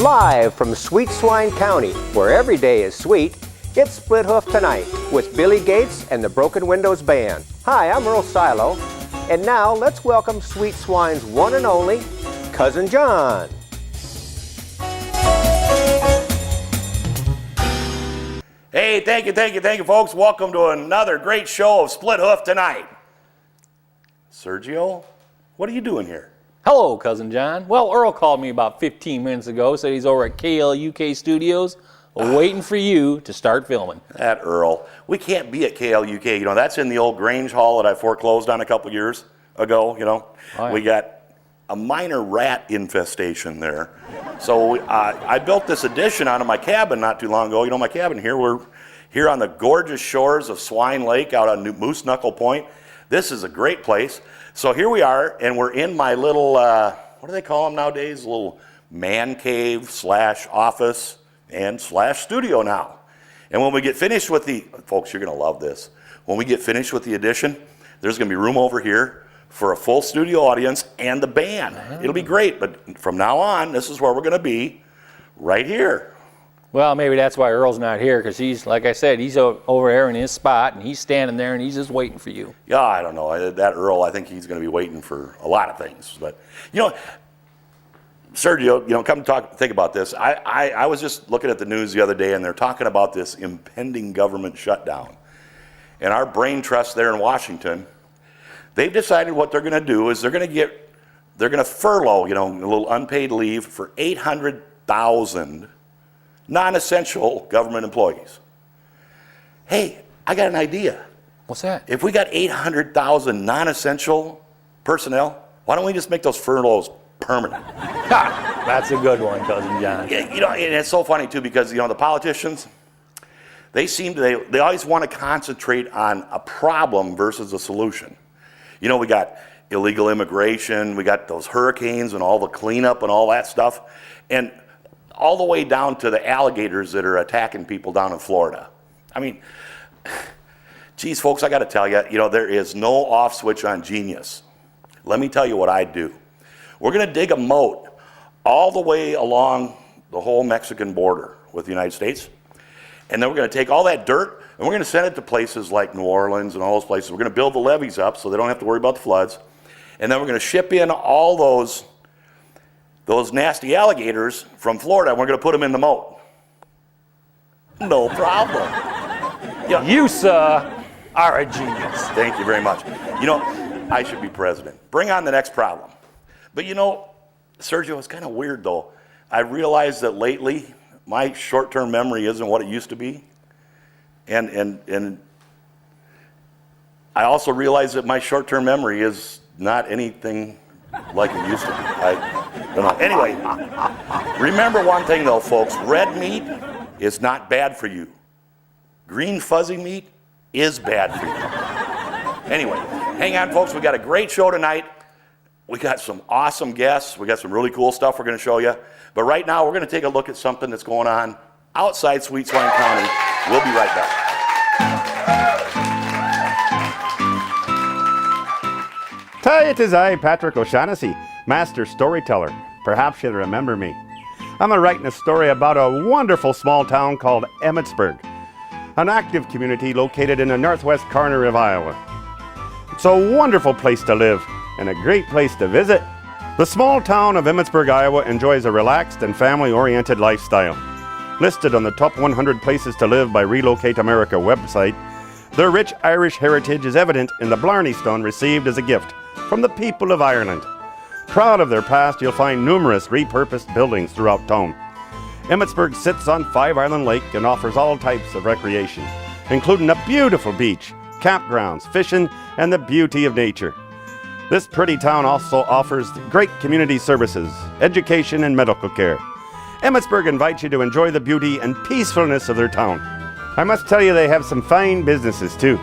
Live from Sweet Swine County, where every day is sweet, it's Split Hoof Tonight with Billy Gates and the Broken Windows Band. Hi, I'm Earl Silo, and now let's welcome Sweet Swine's one and only Cousin John. Hey, thank you, folks. Welcome to another great show of Split Hoof Tonight. Sergio, what are you doing here? Hello, Cousin John. Well, Earl called me about 15 minutes ago, said he's over at KLUK Studios waiting for you to start filming. That Earl. We can't be at KLUK. You know, that's in the old Grange Hall that I foreclosed on a couple years ago, you know. Oh, yeah. We got a minor rat infestation there. So I built this addition out of my cabin not too long ago. You know, my cabin here, we're here on the gorgeous shores of Swine Lake out on Moose Knuckle Point. This is a great place. So here we are, and we're in my little, what do they call them nowadays? A little man cave / office and / studio now. And when we get finished with the, folks, you're going to love this. When we get finished with the addition, there's going to be room over here for a full studio audience and the band. It'll be great, but from now on, this is where we're going to be, right here. Well, maybe that's why Earl's not here, because he's, like I said, he's over there in his spot, and he's standing there, and he's just waiting for you. Yeah, I don't know. That Earl, I think he's going to be waiting for a lot of things. But, you know, Sergio, you know, come think about this. I was just looking at the news the other day, and they're talking about this impending government shutdown. And our brain trust there in Washington, they've decided what they're going to do is they're going to furlough, you know, a little unpaid leave for 800,000 non-essential government employees. Hey, I got an idea. What's that? If we got 800,000 non-essential personnel, why don't we just make those furloughs permanent? Ha! That's a good one, Cousin John. Yeah, you know, and it's so funny too, because, you know, the politicians, they always want to concentrate on a problem versus a solution. You know, we got illegal immigration, we got those hurricanes and all the cleanup and all that stuff, and all the way down to the alligators that are attacking people down in Florida. I mean, geez, folks, I got to tell you, you know, there is no off switch on genius. Let me tell you what I do. We're going to dig a moat all the way along the whole Mexican border with the United States, and then we're going to take all that dirt and we're going to send it to places like New Orleans and all those places. We're going to build the levees up so they don't have to worry about the floods, and then we're going to ship in all those nasty alligators from Florida, and we're going to put them in the moat. No problem. Yeah. You, sir, are a genius. Thank you very much. You know, I should be president. Bring on the next problem. But you know, Sergio, it's kind of weird, though. I realized that lately, my short-term memory isn't what it used to be. And I also realized that my short-term memory is not anything like it used to be. I don't know. Anyway, remember one thing though, folks. Red meat is not bad for you. Green fuzzy meat is bad for you. Anyway, hang on, folks. We got a great show tonight. We got some awesome guests. We got some really cool stuff we're going to show you. But right now, we're going to take a look at something that's going on outside Sweet Swine County. We'll be right back. Hi, it is I, Patrick O'Shaughnessy, master storyteller. Perhaps you'll remember me. I'm writing a story about a wonderful small town called Emmetsburg, an active community located in the northwest corner of Iowa. It's a wonderful place to live and a great place to visit. The small town of Emmetsburg, Iowa enjoys a relaxed and family-oriented lifestyle. Listed on the top 100 places to live by Relocate America website, their rich Irish heritage is evident in the Blarney Stone received as a gift from the people of Ireland. Proud of their past, you'll find numerous repurposed buildings throughout town. Emmetsburg sits on Five Island Lake and offers all types of recreation, including a beautiful beach, campgrounds, fishing, and the beauty of nature. This pretty town also offers great community services, education, and medical care. Emmetsburg invites you to enjoy the beauty and peacefulness of their town. I must tell you, they have some fine businesses too.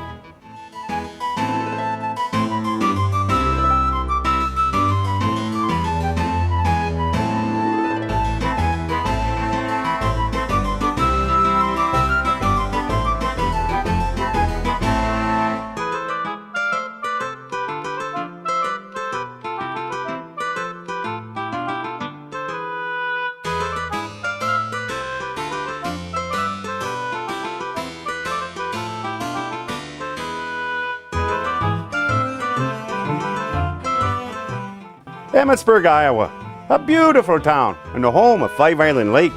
Emmetsburg, Iowa, a beautiful town and the home of Five Island Lake.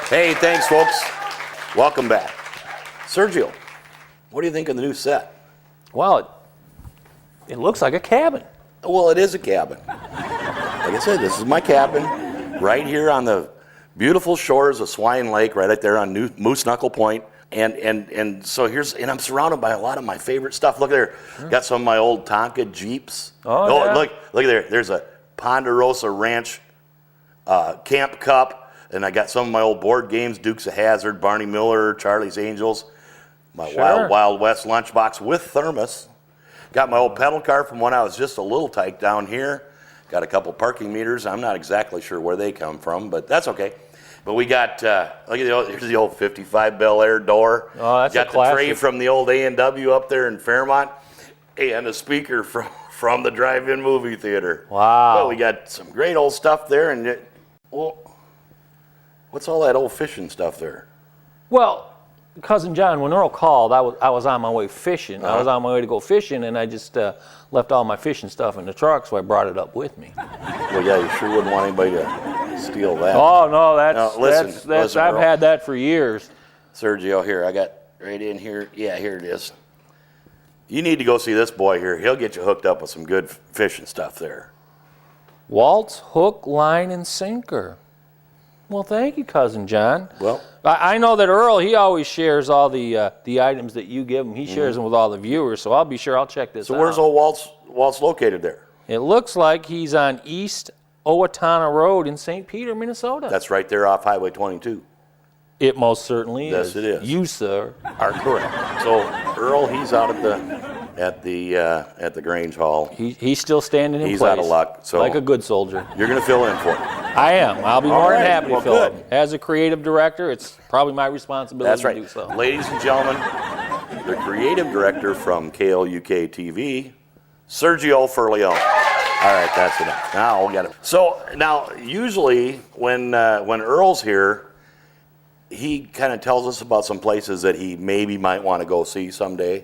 Hey, thanks, folks. Welcome back. Sergio, what do you think of the new set? Well, it looks like a cabin. Well, it is a cabin. Like I said, this is my cabin right here on the beautiful shores of Swine Lake, right out there on Moose Knuckle Point. And so and I'm surrounded by a lot of my favorite stuff. Look there, got some of my old Tonka Jeeps. Oh, yeah. Look there. There's a Ponderosa Ranch Camp Cup, and I got some of my old board games, Dukes of Hazzard, Barney Miller, Charlie's Angels, my Wild West lunchbox with thermos. Got my old pedal car from when I was just a little tyke down here. Got a couple parking meters. I'm not exactly sure where they come from, but that's okay. But we got, look at here's the old 55 Bel Air door. Oh, that's got a classic. the tray from the old A&W up there in Fairmont, and a speaker from the drive-in movie theater. Wow. Well, we got some great old stuff there, and what's all that old fishing stuff there? Well, Cousin John, when Earl called, I was on my way fishing. I was on my way to go fishing, and I just left all my fishing stuff in the truck, so I brought it up with me. Well, yeah, you sure wouldn't want anybody to steal that. Oh no, listen, I've Earl. had that for years. Sergio, here, I got right in here. Yeah, here it is. You need to go see this boy here. He'll get you hooked up with some good fishing stuff there. Walt's hook, line, and sinker. Well, thank you, Cousin John. Well, I know that Earl, he always shares all the items that you give him. He shares them with all the viewers, so I'll be sure I'll check this out. so where's old Walt's located there? It looks like he's on East Owatonna Road in St. Peter, Minnesota. That's right there off Highway 22. It most certainly Yes, is. it is. You, sir, are correct. So Earl, he's out at the Grange Hall. He's still standing in He's place. out of luck. So Like a good soldier. you're going to fill in for him. I am. I'll be All more than right. happy Well, to fill good. it. As a creative director, it's probably my responsibility That's right. to do so. Ladies and gentlemen, the creative director from KLUK TV, Sergio Furleone. All right, that's enough. Now we got it. So now, usually when Earl's here, he kind of tells us about some places that he maybe might want to go see someday.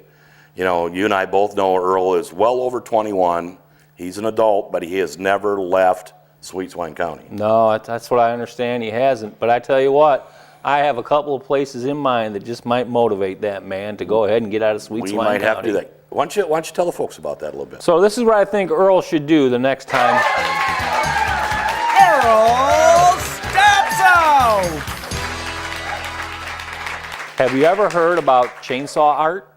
You know, you and I both know Earl is well over 21. He's an adult, but he has never left Sweet Swine County. No, that's what I understand. He hasn't. But I tell you what, I have a couple of places in mind that just might motivate that man to go ahead and get out of Sweet Swine County. We might have to do that. Why don't you tell the folks about that a little bit? So this is what I think Earl should do the next time. Earl Steps Out! Have you ever heard about chainsaw art?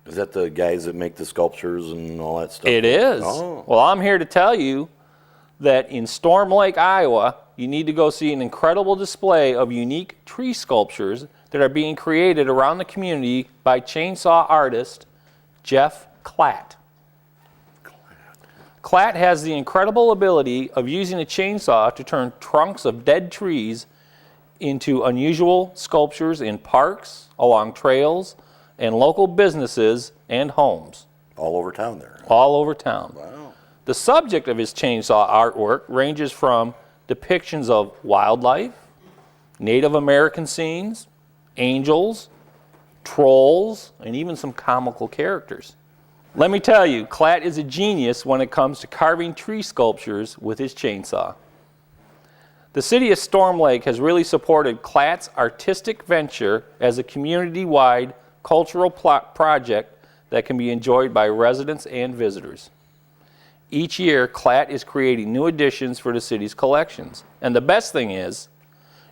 Is that the guys that make the sculptures and all that stuff? It is. Oh. Well, I'm here to tell you that in Storm Lake, Iowa, you need to go see an incredible display of unique tree sculptures that are being created around the community by chainsaw artist Jeff Klatt. Klatt has the incredible ability of using a chainsaw to turn trunks of dead trees into unusual sculptures in parks, along trails, and local businesses and homes. All over town there. All over town. Wow. The subject of his chainsaw artwork ranges from depictions of wildlife, Native American scenes, angels, trolls, and even some comical characters. Let me tell you, Klatt is a genius when it comes to carving tree sculptures with his chainsaw. The city of Storm Lake has really supported Klatt's artistic venture as a community-wide cultural project that can be enjoyed by residents and visitors. Each year, Klatt is creating new additions for the city's collections. And the best thing is,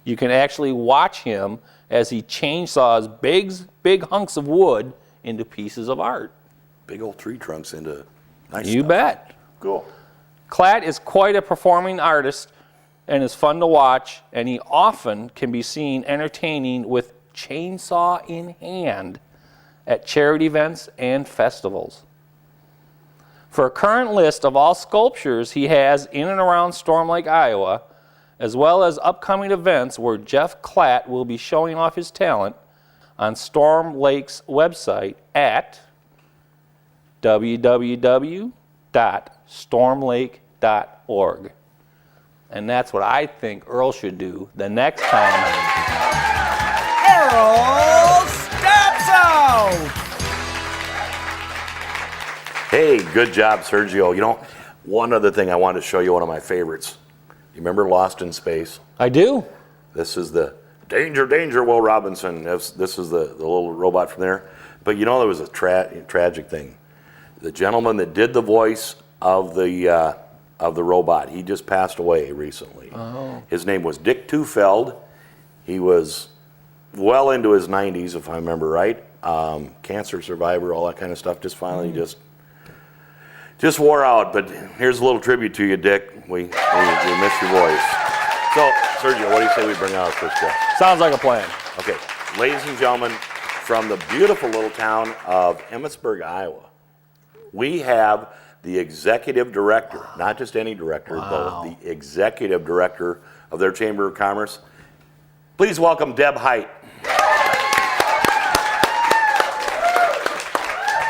you can actually watch him as he chainsaws big hunks of wood into pieces of art. Big old tree trunks into nice You stuff. bet. Cool. Klatt is quite a performing artist and is fun to watch, and he often can be seen entertaining with chainsaw in hand at charity events and festivals. For a current list of all sculptures he has in and around Storm Lake, Iowa, as well as upcoming events where Jeff Klatt will be showing off his talent on Storm Lake's website at www.stormlake.org. And that's what I think Earl should do the next time. Earl Steps Out! Good job, Sergio. You know, one other thing I wanted to show you, one of my favorites. You remember Lost in Space? I do. This is the Danger, Danger, Will Robinson. This is the little robot from there. But you know, there was a tragic thing. The gentleman that did the voice of the robot, he just passed away recently. Oh. His name was Dick Tufeld. He was well into his 90s, if I remember right. Cancer survivor, all that kind of stuff. Just finally just wore out. But here's a little tribute to you, Dick. We miss your voice. So, Sergio, what do you say we bring out our first guest? Sounds like a plan. Okay, ladies and gentlemen, from the beautiful little town of Emmetsburg, Iowa, we have the executive director, not just any director, but the executive director of their Chamber of Commerce. Please welcome Deb Hite.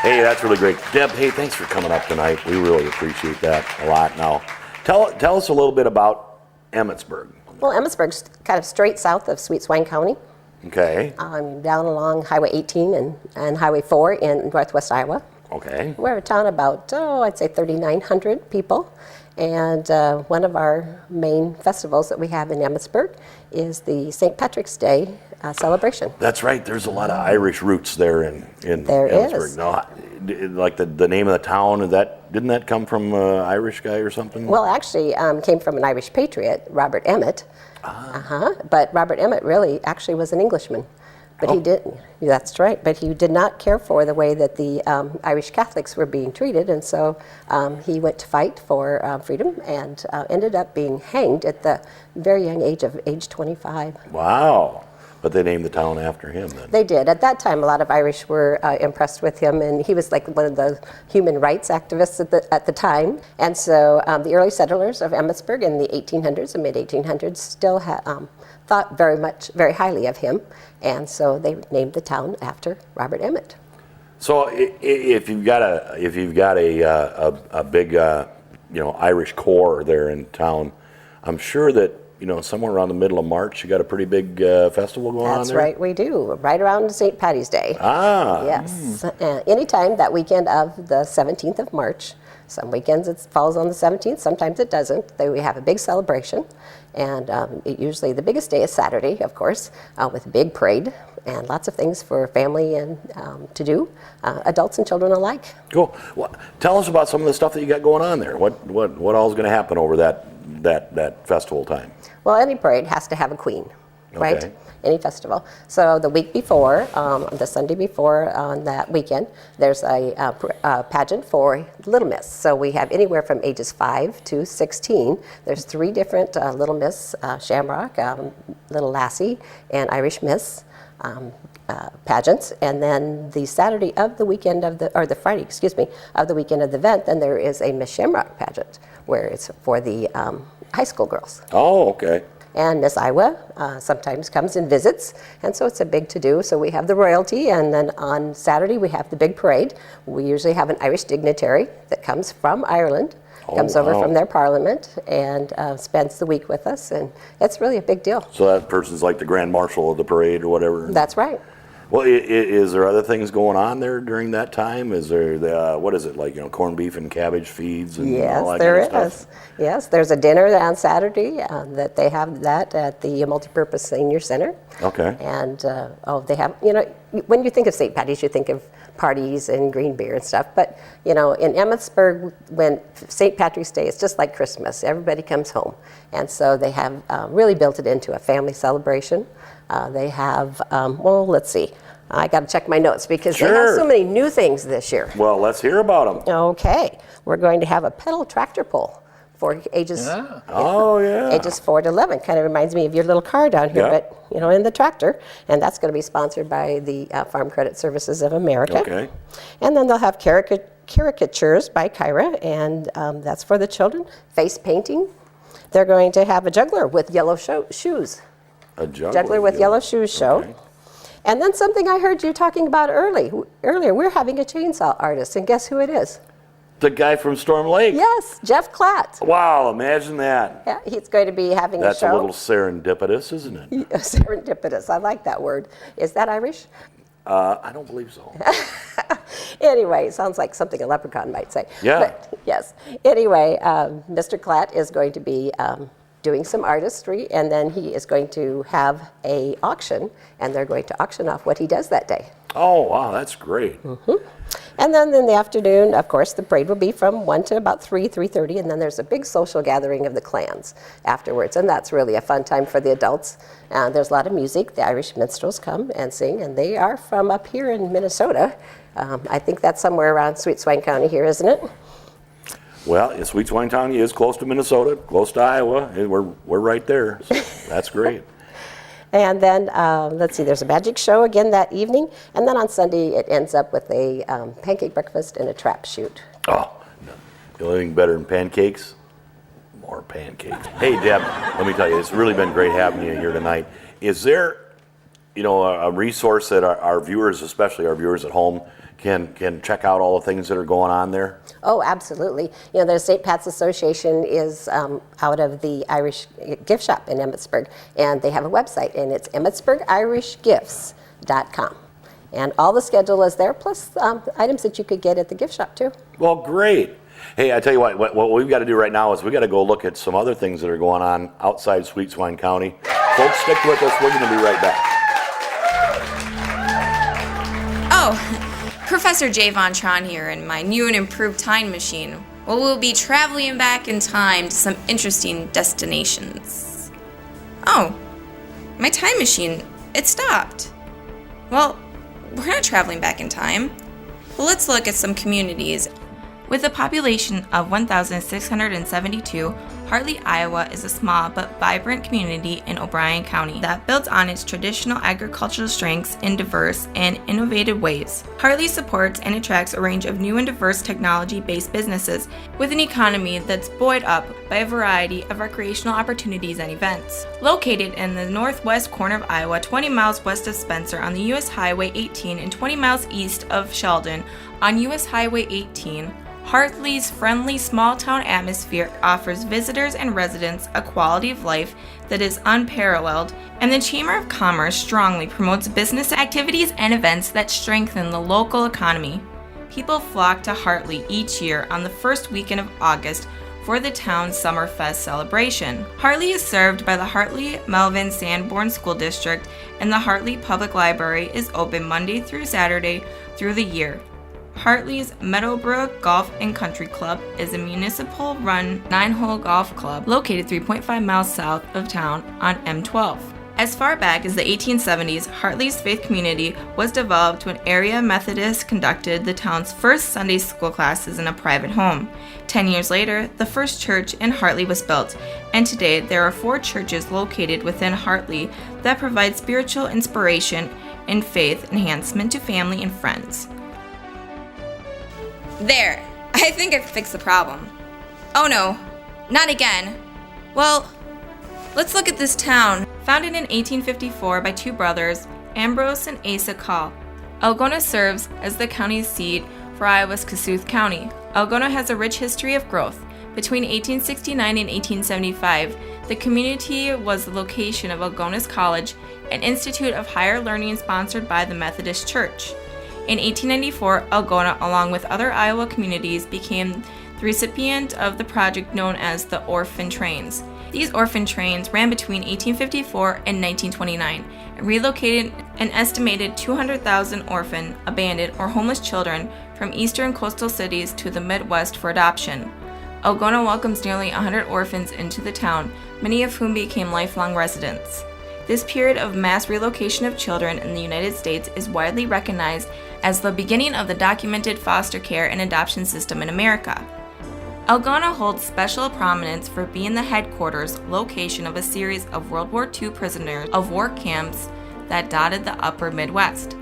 Hey, that's really great. Deb, hey, thanks for coming up tonight. We really appreciate that a lot. Now, tell us a little bit about Emmetsburg. Well, Emmetsburg's kind of straight south of Sweet Swine County. Okay. Down along Highway 18 and Highway 4 in northwest Iowa. Okay. We're a town about, I'd say 3,900 people. And one of our main festivals that we have in Emmetsburg is the St. Patrick's Day celebration. That's right. There's a lot of Irish roots there in There Emmetsburg. is. No, like the name of the town, didn't that come from an Irish guy or something? Well, actually, came from an Irish patriot, Robert Emmet. But Robert Emmet really actually was an Englishman. But he didn't. That's right. But he did not care for the way that the Irish Catholics were being treated, and so he went to fight for freedom and ended up being hanged at the very young age of age 25. Wow. But they named the town after him then. They did. At that time, a lot of Irish were impressed with him, and he was like one of the human rights activists at the time. And so the early settlers of Emmetsburg in the 1800s and mid-1800s still thought very highly of him, and so they named the town after Robert Emmet. So if you've got a big Irish core there in town, I'm sure that somewhere around the middle of March you got a pretty big festival going on there. That's right, we do. Right around St. Patty's Day. Yes. Anytime that weekend of the 17th of March. Some weekends it falls on the 17th, sometimes it doesn't. We have a big celebration, and usually the biggest day is Saturday, of course, with a big parade and lots of things for family and to do, adults and children alike. Cool. Well, tell us about some of the stuff that you got going on there. What all is going to happen over that festival time? Well, any parade has to have a queen, right? Okay. Any festival. So the week before, the Sunday before on that weekend, there's a pageant for Little Miss. So we have anywhere from ages 5 to 16. There's 3 different Little Miss, Shamrock, Little Lassie, and Irish Miss pageants. And then the Saturday of the weekend of the Friday, of the weekend of the event, then there is a Miss Shamrock pageant where it's for the high school girls. Oh, okay. And Miss Iowa sometimes comes and visits, and so it's a big to-do. So we have the royalty, and then on Saturday we have the big parade. We usually have an Irish dignitary that comes from Ireland, comes over from their parliament, and spends the week with us, and it's really a big deal. So that person's like the grand marshal of the parade or whatever? That's right. Well, is there other things going on there during that time? Is there what is it like? Corned beef and cabbage feeds and all that there kind of is. stuff? Yes, there's a dinner on Saturday that they have that at the Multipurpose Senior Center. Okay. And they have when you think of St. Patty's, you think of parties and green beer and stuff. But in Emmetsburg, when St. Patrick's Day, it's just like Christmas. Everybody comes home, and so they have really built it into a family celebration. They have, let's see. I got to check my notes because they have so many new things this year. Well, let's hear about them. Okay. We're going to have a pedal tractor pull for ages ages 4 to 11. Kind of reminds me of your little car down here, but in the tractor. And that's going to be sponsored by the Farm Credit Services of America. Okay. And then they'll have caricatures by Kyra, and that's for the children. Face painting. They're going to have a juggler with yellow shoes. A juggler with yellow shoes show. Okay. And then something I heard you talking about earlier, we're having a chainsaw artist, and guess who it is? The guy from Storm Lake. Yes, Jeff Klatt. Wow, imagine that. Yeah, he's going to be having a show. That's a little serendipitous, isn't it? Serendipitous, I like that word. Is that Irish? I don't believe so. Anyway, sounds like something a leprechaun might say. Yeah. But, yes. Anyway, Mr. Klatt is going to be doing some artistry, and then he is going to have a auction, and they're going to auction off what he does that day. Oh, wow, that's great. And then in the afternoon, of course, the parade will be from 1 to about 3:30, and then there's a big social gathering of the clans afterwards, and that's really a fun time for the adults. There's a lot of music. The Irish minstrels come and sing, and they are from up here in Minnesota. I think that's somewhere around Sweet Swine County here, isn't it? Well, Sweet Swine County is close to Minnesota, close to Iowa. We're right there. So that's great. And then, let's see, there's a magic show again that evening. And then on Sunday, it ends up with a pancake breakfast and a trap shoot. Oh, the only thing better than pancakes? More pancakes. Hey, Deb, let me tell you, it's really been great having you here tonight. Is there, a resource that our viewers, especially our viewers at home, can check out all the things that are going on there? Oh, absolutely. The St. Pat's Association is out of the Irish gift shop in Emmetsburg, and they have a website, and it's emmetsburgirishgifts.com. And all the schedule is there, plus items that you could get at the gift shop, too. Well, great. Hey, I tell you what we've got to do right now is we've got to go look at some other things that are going on outside Sweet Swine County. Folks, stick with us. We're going to be right back. Oh, Professor J. Von Tron here in my new and improved time machine. Well, we'll be traveling back in time to some interesting destinations. Oh, my time machine, it stopped. Well, we're not traveling back in time. Well, let's look at some communities. With a population of 1,672, Hartley, Iowa is a small but vibrant community in O'Brien County that builds on its traditional agricultural strengths in diverse and innovative ways. Hartley supports and attracts a range of new and diverse technology-based businesses with an economy that's buoyed up by a variety of recreational opportunities and events. Located in the northwest corner of Iowa, 20 miles west of Spencer on the U.S. Highway 18 and 20 miles east of Sheldon on U.S. Highway 18, Hartley's friendly small-town atmosphere offers visitors and residents a quality of life that is unparalleled, and the Chamber of Commerce strongly promotes business activities and events that strengthen the local economy. People flock to Hartley each year on the first weekend of August for the town's Summerfest celebration. Hartley is served by the Hartley-Melvin Sanborn School District, and the Hartley Public Library is open Monday through Saturday through the year. Hartley's Meadowbrook Golf and Country Club is a municipal-run 9-hole golf club located 3.5 miles south of town on M12. As far back as the 1870s, Hartley's faith community was developed when area Methodists conducted the town's first Sunday school classes in a private home. 10 years later, the first church in Hartley was built, and today there are 4 churches located within Hartley that provide spiritual inspiration and faith enhancement to family and friends. There, I think I fixed the problem. Oh no, not again. Well, let's look at this town. Founded in 1854 by 2 brothers, Ambrose and Asa Call, Algona serves as the county seat for Iowa's Kossuth County. Algona has a rich history of growth. Between 1869 and 1875, the community was the location of Algona's College, an institute of higher learning sponsored by the Methodist Church. In 1894, Algona, along with other Iowa communities, became the recipient of the project known as the Orphan Trains. These orphan trains ran between 1854 and 1929 and relocated an estimated 200,000 orphan, abandoned, or homeless children from eastern coastal cities to the Midwest for adoption. Algona welcomes nearly 100 orphans into the town, many of whom became lifelong residents. This period of mass relocation of children in the United States is widely recognized as the beginning of the documented foster care and adoption system in America. Algona holds special prominence for being the headquarters location of a series of World War II prisoners of war camps that dotted the upper Midwest.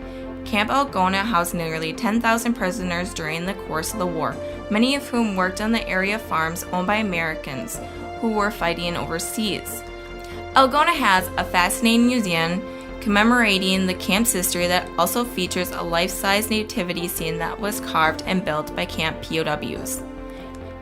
Camp Algona housed nearly 10,000 prisoners during the course of the war, many of whom worked on the area farms owned by Americans who were fighting overseas. Algona has a fascinating museum commemorating the camp's history that also features a life-size nativity scene that was carved and built by camp POWs.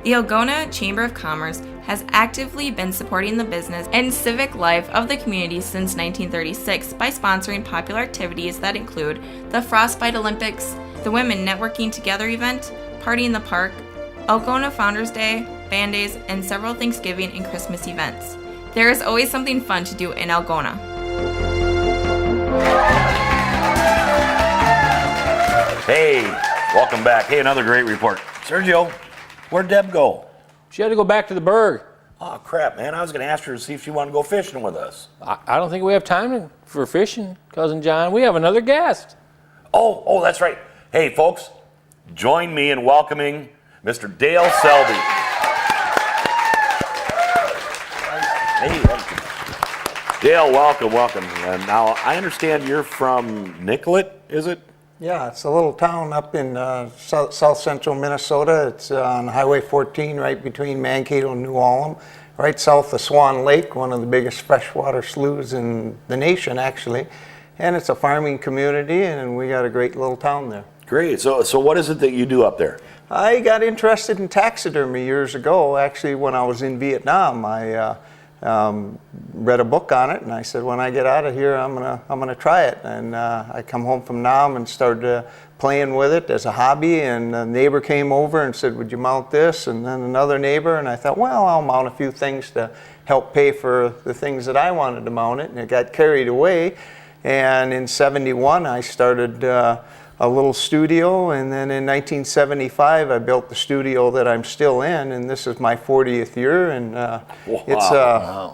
The Algona Chamber of Commerce has actively been supporting the business and civic life of the community since 1936 by sponsoring popular activities that include the Frostbite Olympics, the Women Networking Together event, Party in the Park, Algona Founders Day, Band Days, and several Thanksgiving and Christmas events. There is always something fun to do in Algona. Hey, welcome back. Hey, another great report. Sergio, where'd Deb go? She had to go back to the Berg. Oh, crap, man. I was going to ask her to see if she wanted to go fishing with us. I don't think we have time for fishing, Cousin John. We have another guest. Oh, that's right. Hey, folks, join me in welcoming Mr. Dale Selby. Hey, Dale, welcome. And now, I understand you're from Nicollet, is it? Yeah, it's a little town up in south central Minnesota. It's on Highway 14, right between Mankato and New Ulm, right south of Swan Lake, one of the biggest freshwater sloughs in the nation, actually. And it's a farming community, and we got a great little town there. Great. So what is it that you do up there? I got interested in taxidermy years ago. Actually, when I was in Vietnam, I read a book on it, and I said, when I get out of here, I'm gonna try it. And I come home from Nam and started playing with it as a hobby. And a neighbor came over and said, would you mount this? And then another neighbor, and I thought, well, I'll mount a few things to help pay for the things that I wanted to mount it. And it got carried away. And in '71, I started a little studio, and then in 1975 I built the studio that I'm still in, and this is my 40th year, and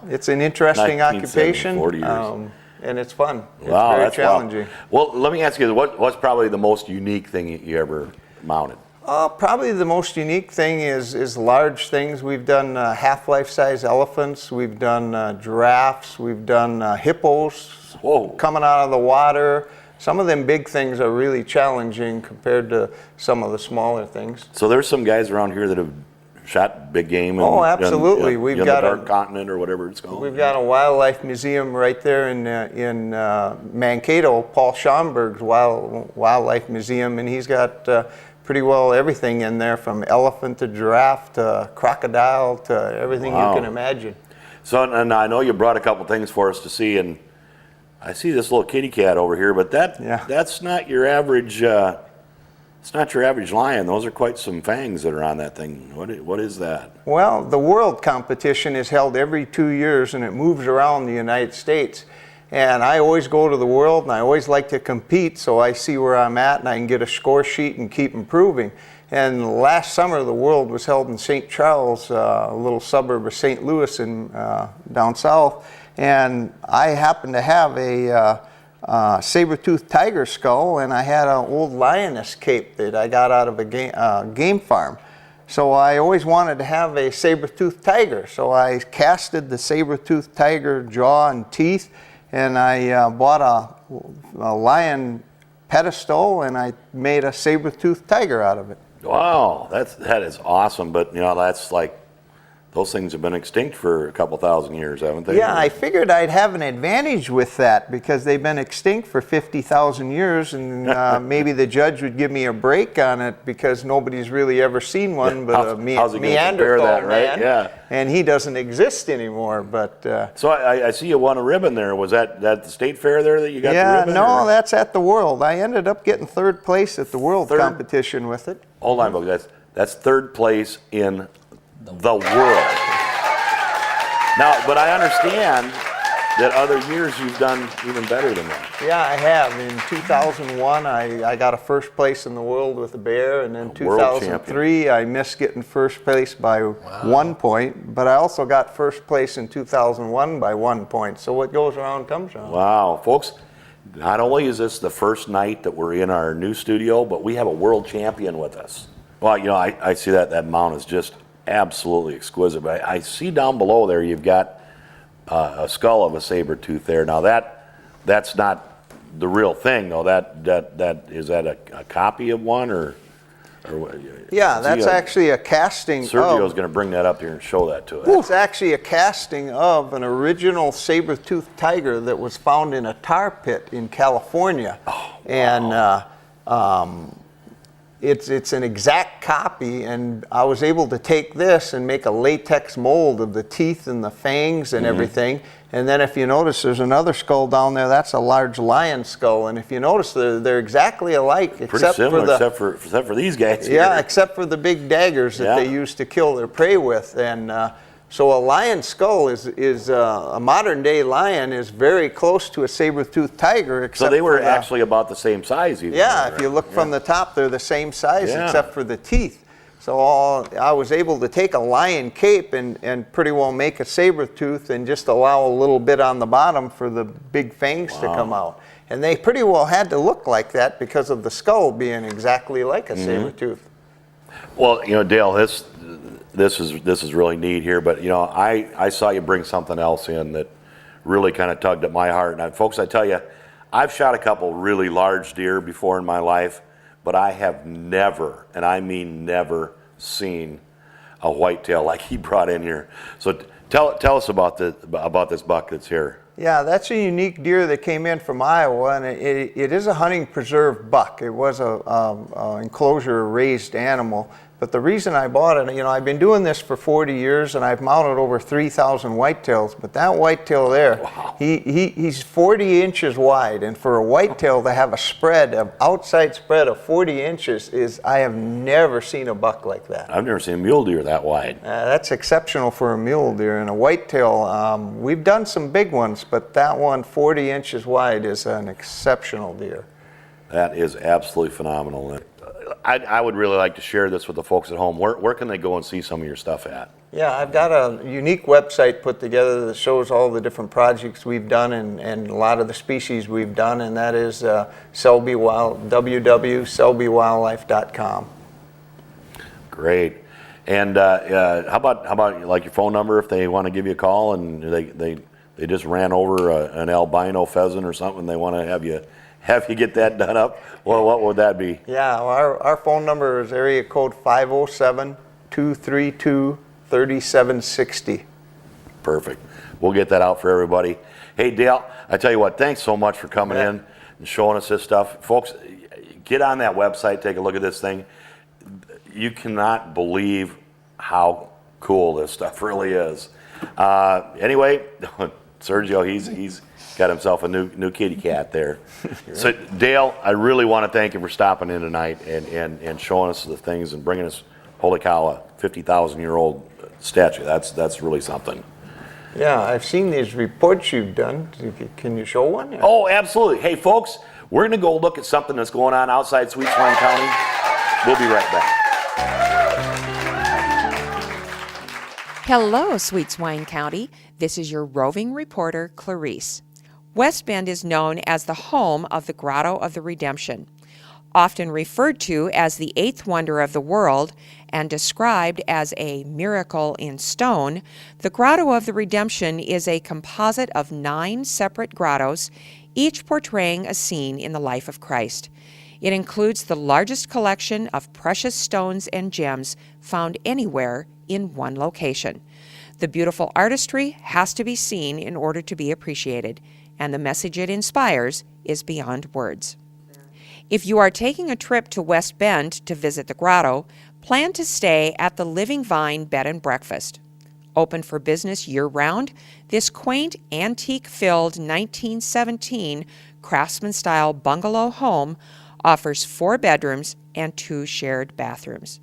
it's an interesting occupation, 40 years. and it's fun. It's Wow, very that's challenging. Well, let me ask you, what's probably the most unique thing you ever mounted? Probably the most unique thing is large things. We've done half-life size elephants, we've done giraffes, we've done hippos coming out of the water. Some of them big things are really challenging compared to some of the smaller things. So there's some guys around here that have shot big game. And, oh, absolutely. We've got the Dark Continent or whatever it's called. We've got a wildlife museum right there in Mankato, Paul Schomburg's wildlife museum, and he's got pretty well everything in there, from elephant to giraffe to crocodile to everything you can imagine. So, and I know you brought a couple things for us to see, and I see this little kitty cat over here, but that's not your average. It's not your average lion. Those are quite some fangs that are on that thing. What is that? Well, the world competition is held every 2 years, and it moves around the United States. And I always go to the world, and I always like to compete, so I see where I'm at, and I can get a score sheet and keep improving. And last summer, the world was held in St. Charles, a little suburb of St. Louis down south. And I happened to have a saber-toothed tiger skull, and I had an old lioness cape that I got out of a game farm. So I always wanted to have a saber-toothed tiger. So I casted the saber-toothed tiger jaw and teeth, and I bought a lion pedestal, and I made a saber-toothed tiger out of it. Wow, that is awesome. But that's like, those things have been extinct for a couple thousand years, haven't they? Yeah, I figured I'd have an advantage with that because they've been extinct for 50,000 years, and maybe the judge would give me a break on it because nobody's really ever seen one but a Neanderthal that, right? man, yeah. and he doesn't exist anymore. But so I see you won a ribbon there. Was that the state fair there that you got the ribbon? No, that's at the World. I ended up getting third place at the World competition with it. Hold on, folks. That's third place in the world. Now, but I understand that other years you've done even better than that. Yeah, I have. In 2001, I got a first place in the world with a bear, and then 2003, I missed getting first place by 1 point, but I also got first place in 2001 by 1 point. So what goes around comes around. Wow, folks. Not only is this the first night that we're in our new studio, but we have a world champion with us. Well, I see that mount is just absolutely exquisite. But I see down below there you've got a skull of a saber tooth there. Now that's not the real thing, though. Is that a copy of one or yeah, that's actually a casting. Sergio's going to bring that up here and show that to us. It's actually a casting of an original saber-toothed tiger that was found in a tar pit in California. Oh, wow. And it's an exact copy, and I was able to take this and make a latex mold of the teeth and the fangs and everything. And then if you notice, there's another skull down there. That's a large lion skull, and if you notice, they're exactly alike, Pretty similar, except for these guys here. Yeah, except for the big daggers that they used to kill their prey with. And so a lion skull is a modern day lion is very close to a saber-toothed tiger. So they were actually about the same size. Even if you look from the top, they're the same size except for the teeth. So I was able to take a lion cape and pretty well make a saber tooth and just allow a little bit on the bottom for the big fangs to come out. And they pretty well had to look like that because of the skull being exactly like a saber tooth. Well, Dale, this is really neat here, but I saw you bring something else in that really kind of tugged at my heart. And folks, I tell you, I've shot a couple really large deer before in my life, but I have never, and I mean never, seen a whitetail like he brought in here. So tell us about this buck that's here. Yeah, that's a unique deer that came in from Iowa, and it is a hunting preserve buck. It was a enclosure raised animal. But the reason I bought it, I've been doing this for 40 years and I've mounted over 3,000 whitetails. But that whitetail there, he's 40 inches wide. And for a whitetail to have a outside spread of 40 inches I have never seen a buck like that. I've never seen a mule deer that wide. That's exceptional for a mule deer. And a whitetail, we've done some big ones, but that one 40 inches wide is an exceptional deer. That is absolutely phenomenal. I would really like to share this with the folks at home. Where can they go and see some of your stuff at? Yeah, I've got a unique website put together that shows all the different projects we've done and a lot of the species we've done, and that is www.selbywildlife.com. Great. And how about like your phone number if they want to give you a call and they just ran over an albino pheasant or something, they want to have you get that done up? Well, what would that be? Yeah, our phone number is area code 507-232-3760. Perfect. We'll get that out for everybody. Hey, Dale, I tell you what, thanks so much for coming in and showing us this stuff. Folks, get on that website, take a look at this thing. You cannot believe how cool this stuff really is. Anyway, Sergio, he's got himself a new kitty cat there. So Dale, I really want to thank you for stopping in tonight and showing us the things and bringing us, holy cow, a 50,000-year-old statue. That's really something. Yeah, I've seen these reports you've done. Can you show one? Oh, absolutely. Hey, folks, we're going to go look at something that's going on outside Sweet Swine County. We'll be right back. Hello, Sweet Swine County. This is your roving reporter, Clarice. West Bend is known as the home of the Grotto of the Redemption. Often referred to as the eighth wonder of the world and described as a miracle in stone, the Grotto of the Redemption is a composite of 9 separate grottos, each portraying a scene in the life of Christ. It includes the largest collection of precious stones and gems found anywhere in one location. The beautiful artistry has to be seen in order to be appreciated, and the message it inspires is beyond words. If you are taking a trip to West Bend to visit the grotto, plan to stay at the Living Vine Bed and Breakfast. Open for business year-round, this quaint, antique-filled 1917 craftsman-style bungalow home offers 4 bedrooms and 2 shared bathrooms.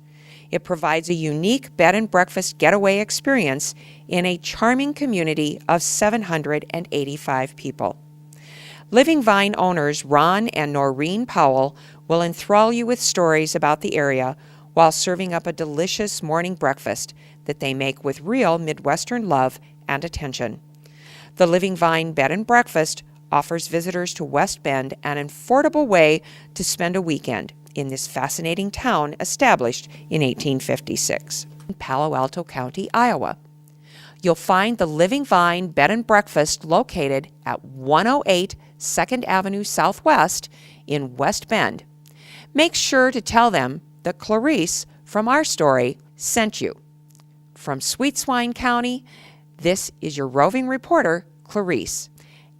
It provides a unique bed and breakfast getaway experience in a charming community of 785 people. Living Vine owners Ron and Noreen Powell will enthrall you with stories about the area while serving up a delicious morning breakfast that they make with real Midwestern love and attention. The Living Vine Bed and Breakfast offers visitors to West Bend an affordable way to spend a weekend in this fascinating town established in 1856 in Palo Alto County, Iowa. You'll find the Living Vine Bed and Breakfast located at 108 2nd Avenue Southwest in West Bend. Make sure to tell them that Clarice from our story sent you. From Sweet Swine County, this is your roving reporter, Clarice.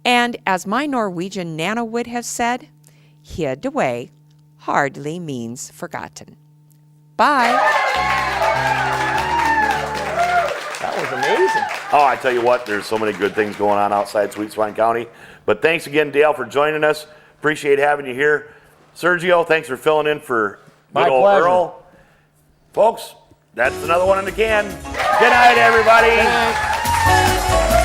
And as my Norwegian Nana would have said, hid away, hardly means forgotten. Bye. That was amazing. Oh, I tell you what, there's so many good things going on outside Sweet Swine County. But thanks again, Dale, for joining us. Appreciate having you here. Sergio, thanks for filling in for My good old pleasure. Earl. Folks, that's another one in the can. Good night, everybody. Good night.